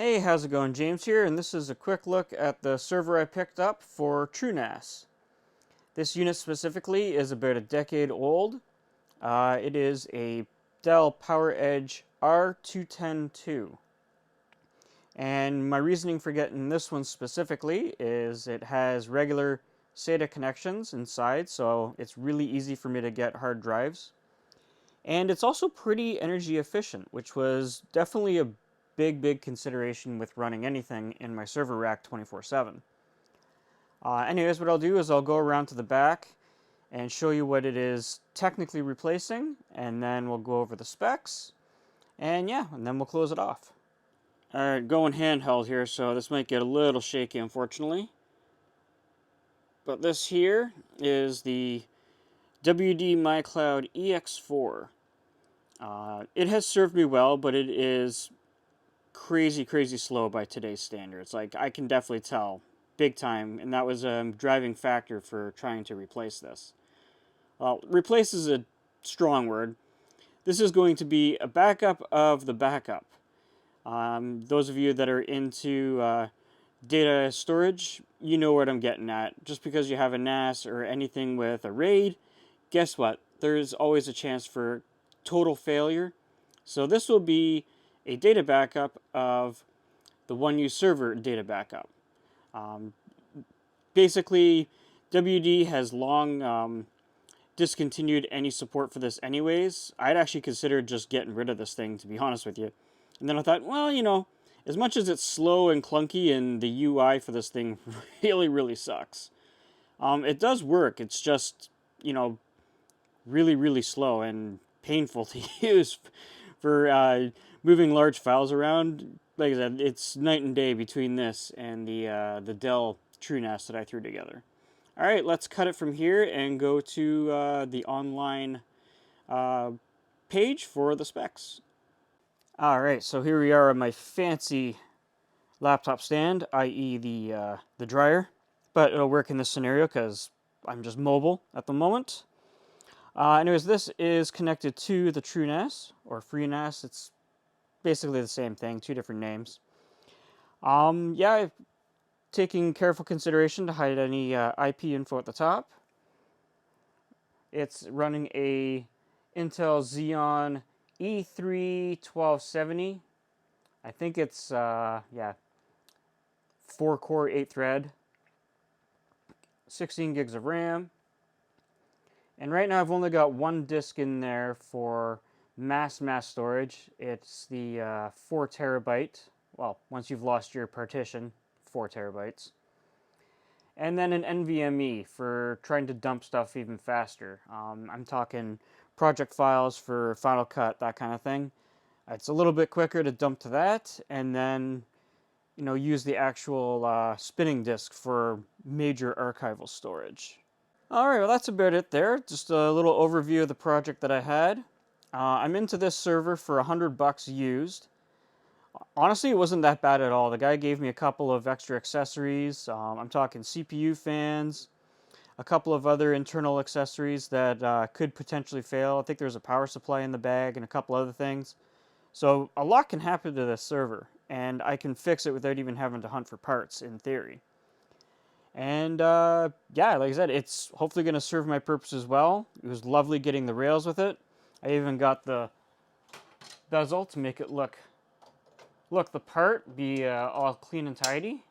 Hey, how's it going? James here, and this is a quick look at the server I picked up for TrueNAS. This unit specifically is about a decade old. It is a Dell PowerEdge R210 II. And my reasoning for getting this one specifically is it has regular SATA connections inside, so it's really easy for me to get hard drives. And it's also pretty energy efficient, which was definitely a big consideration with running anything in my server rack 24/7. Anyways, what I'll do is I'll go around to the back and show you what it is technically replacing, and then we'll go over the specs, and yeah, and then we'll close it off. Alright, going handheld here, so this might get a little shaky, unfortunately. But this here is the WD MyCloud EX4. It has served me well, but it is crazy slow by today's standards. Like, I can definitely tell big time, and that was a driving factor for trying to replace this. Well, replace is a strong word. This is going to be a backup of the backup. Those of you that are into data storage, you know what I'm getting at. Just because you have a NAS or anything with a RAID, guess what? There's always a chance for total failure. So this will be a data backup of the one server data backup. Basically, WD has long discontinued any support for this anyways. I'd actually considered just getting rid of this thing, to be honest with you. And then I thought, well, you know, as much as it's slow and clunky and the UI for this thing really sucks. It does work. It's just, you know, really slow and painful to use for moving large files around. Like I said, it's night and day between this and the Dell TrueNAS that I threw together. All right, let's cut it from here and go to the online page for the specs. All right, so here we are on my fancy laptop stand, i.e. the dryer, but it'll work in this scenario because I'm just mobile at the moment. Anyways, this is connected to the TrueNAS, or FreeNAS. It's basically the same thing, two different names. Yeah, I've taken careful consideration to hide any IP info at the top. It's running a Intel Xeon E3 1270. I think it's, yeah, 4-core, 8-thread, 16 gigs of RAM. And right now I've only got one disk in there for mass storage. It's the 4 terabyte. Well, once you've lost your partition, 4 terabytes. And then an NVMe for trying to dump stuff even faster. I'm talking project files for Final Cut, that kind of thing. It's a little bit quicker to dump to that, and then, you know, use the actual spinning disk for major archival storage. Alright, well that's about it there. Just a little overview of the project that I had. I'm into this server for $100 used. Honestly, it wasn't that bad at all. The guy gave me a couple of extra accessories. I'm talking CPU fans, a couple of other internal accessories that could potentially fail. I think there's a power supply in the bag and a couple other things. So a lot can happen to this server, and I can fix it without even having to hunt for parts, in theory. And yeah, like I said, it's hopefully going to serve my purposes well. It was lovely getting the rails with it. I even got the bezel to make it look the part, be all clean and tidy.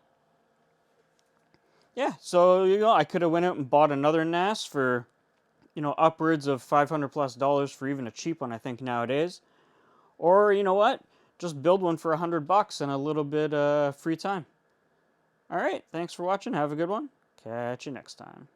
Yeah, so, you know, I could have went out and bought another NAS for, you know, upwards of $500+ for even a cheap one, I think, nowadays. Or, you know what, just build one for $100 and a little bit free time. All right, thanks for watching. Have a good one. Catch you next time.